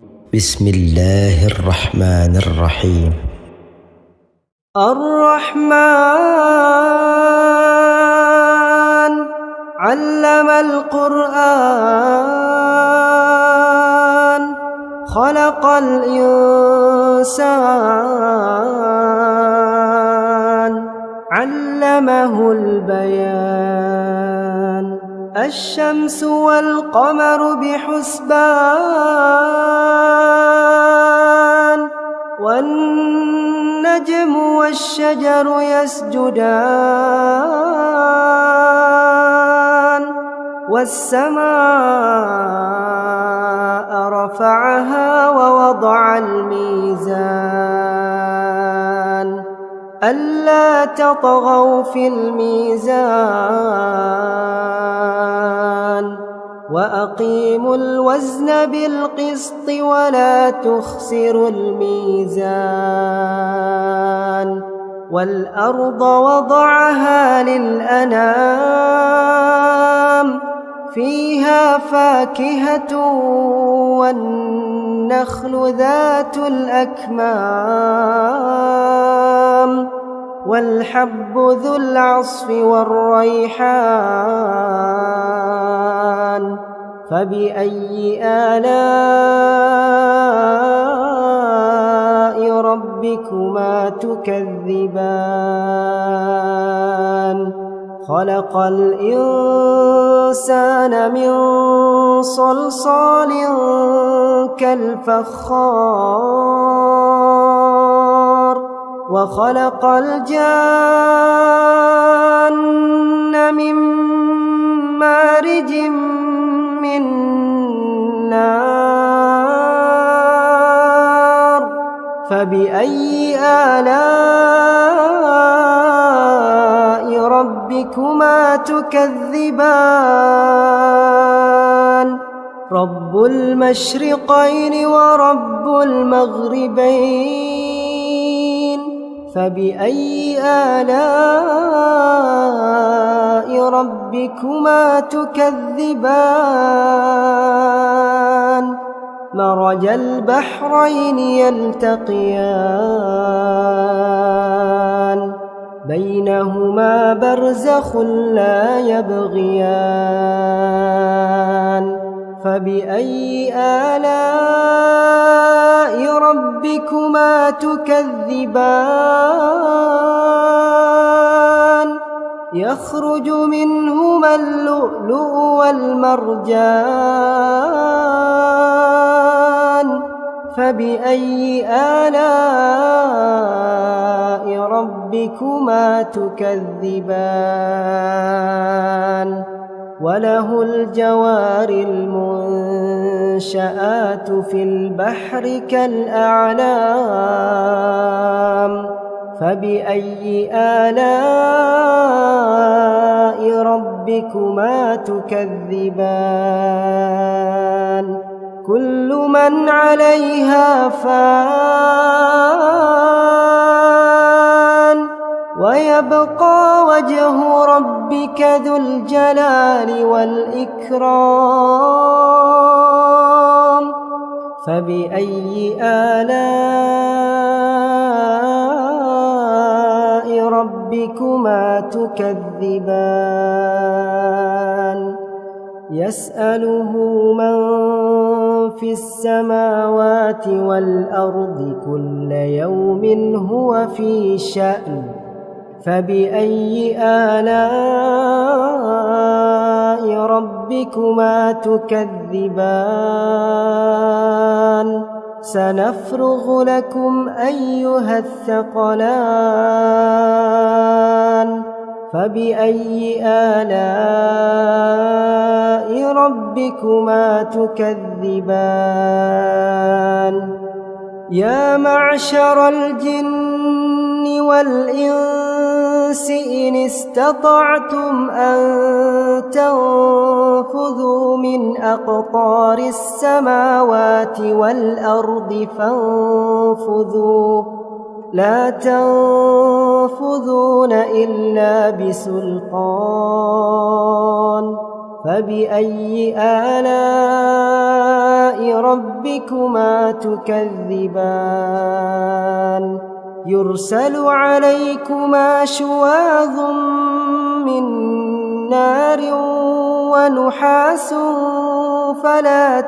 بسم الله الرحمن الرحيم. الرحمن علم القرآن خلق الإنسان علمه البيان الشمس والقمر بحسبان والنجم والشجر يسجدان والسماء رفعها ووضع الميزان ألا تطغوا في الميزان وأقيموا الوزن بالقسط ولا تخسروا الميزان والأرض وضعها للأنام فيها فاكهة والنخل ذات الأكمام والحب ذو العصف والريحان فبأي آلاء ربكما تكذبان خلق الإنسان من صلصال كالفخار وخلق الجان من مارج من نار فبأي آلاء ربكما تكذبان رب المشرقين ورب المغربين فبأي آلاء ربكما تكذبان مرج البحرين يلتقيان بينهما برزخ لا يبغيان فبأي آلاء ربكما تكذبان يخرج منهما اللؤلؤ والمرجان فبأي آلاء ربكما تكذبان وله الجوار المنشآت في البحر كالأعلام فبأي آلاء ربكما تكذبان كل من عليها فان ويبقى وجه ربك ذو الجلال والإكرام فبأي آلاء ربكما تكذبان يسأله من في السماوات والأرض كل يوم هو في شأن فبأي آلاء ربكما تكذبان سنفرغ لكم أيها الثقلان فبأي آلاء ربكما تكذبان يا معشر الجن والإنس إن استطعتم أن تنفذوا من أقطار السماوات والأرض فانفذوا لا تنفذون إلا بسلطان فبأي آلاء ربكما تكذبان يرسل عليكما شواظ من نار ونحاس فلا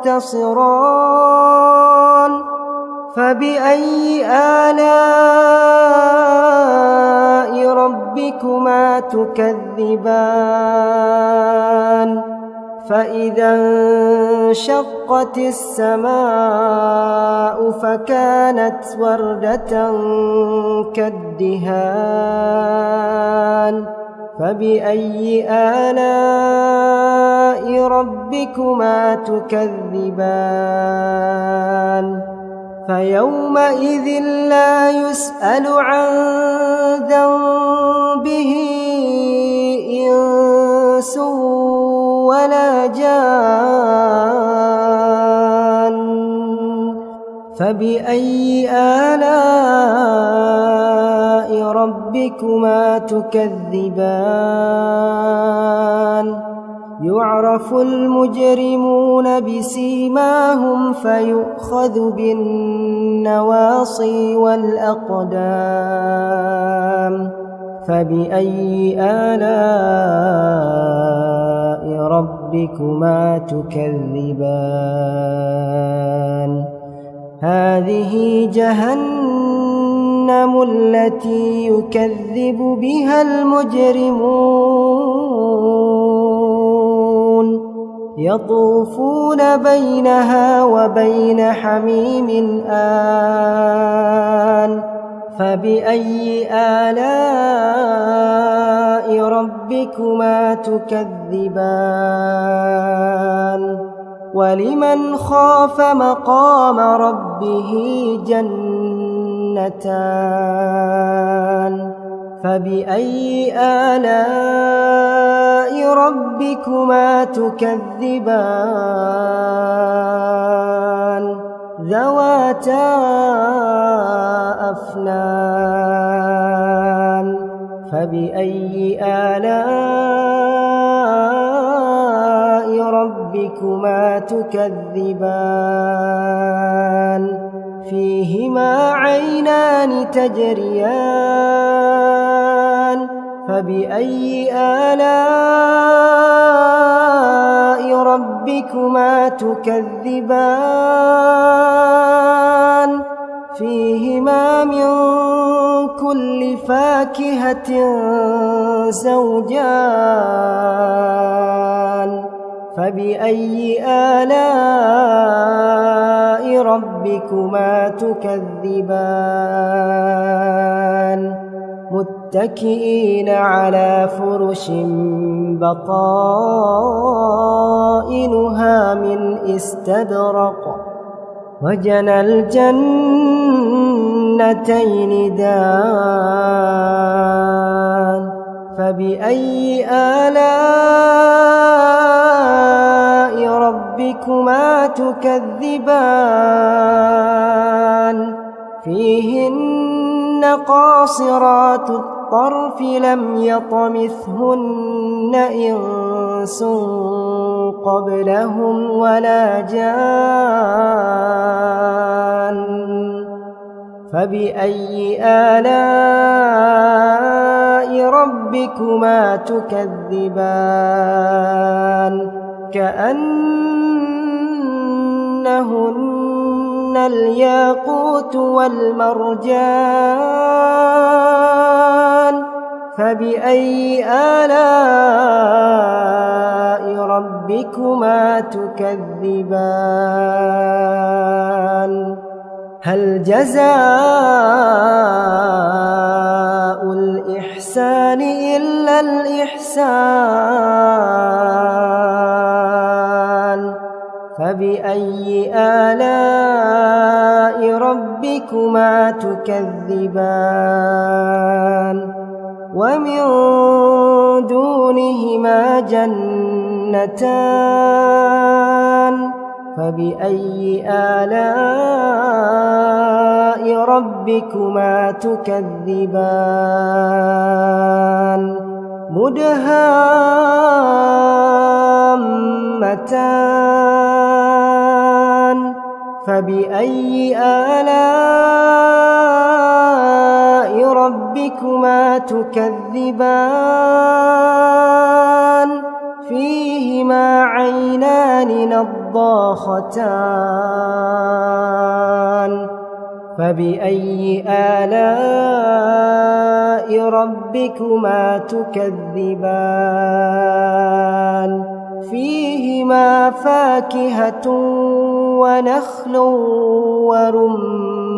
تنتصران فبأي آلاء ربكما تكذبان فإذا انشقت السماء فكانت وردة كالدهان فبأي آلاء ربكما تكذبان فيومئذ لا يسأل عن ذنبه إنس ولا جان فبأي آلاء ربكما تكذبان يعرف المجرمون بسيماهم فيؤخذ بالنواصي والأقدام فبأي آلاء ربكما تكذبان هذه جهنم التي يكذب بها المجرمون يطوفون بينها وبين حميم آن فبأي آلاء ربكما تكذبان ولمن خاف مقام ربه جنتان فبأي آلاء ربكما تكذبان ذواتا أفنان فبأي آلاء ربكما تكذبان فيهما عينان تجريان فبأي آلاء ربكما تكذبان فيهما من كل فاكهة زوجان فبأي آلاء ربكما تكذبان متكئين على فرش بطائنها من استبرق وجنى الجنتين دان فبأي آلاء ربكما تكذبان فيهن قاصرات الطرف لم يطمثهن إنس قبلهم ولا جان فبأي آلاء ربكما تكذبان كأنهن الياقوت والمرجان فبأي آلاء ربكما تكذبان هل جزاء الإحسان إلا الإحسان فبأي آلاء ربكما تكذبان ومن دونهما جنتان فبأي آلاء ربكما تكذبان مدهامتان فبأي آلاء ربكما تكذبان فيهما عينان نضاختان فبأي آلاء ربكما تكذبان فيهما فاكهة ونخل ورمان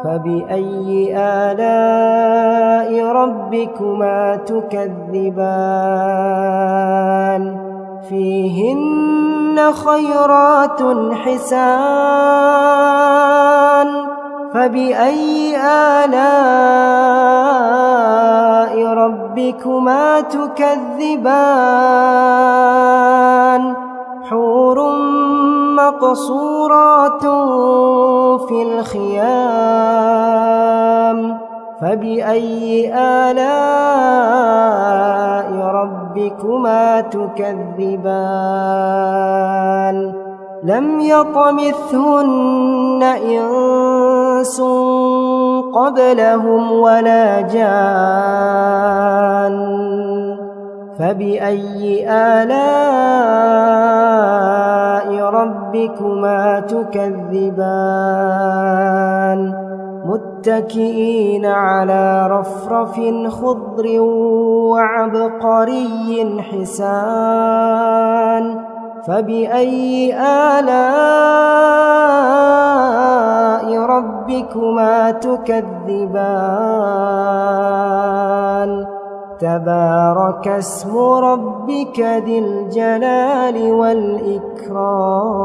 فبأي آلاء ربكما تكذبان فيهن خيرات حسان فبأي آلاء ربكما تكذبان حور مقصورات في الخيام فبأي آلاء ربكما تكذبان لم يطمثهن إنس قبلهم ولا جان فبأي آلاء ربكما تكذبان متكئين على رفرف خضر وعبقري حسان فبأي آلاء ربكما تكذبان تبارك اسم ربك ذي الجلال والإكرام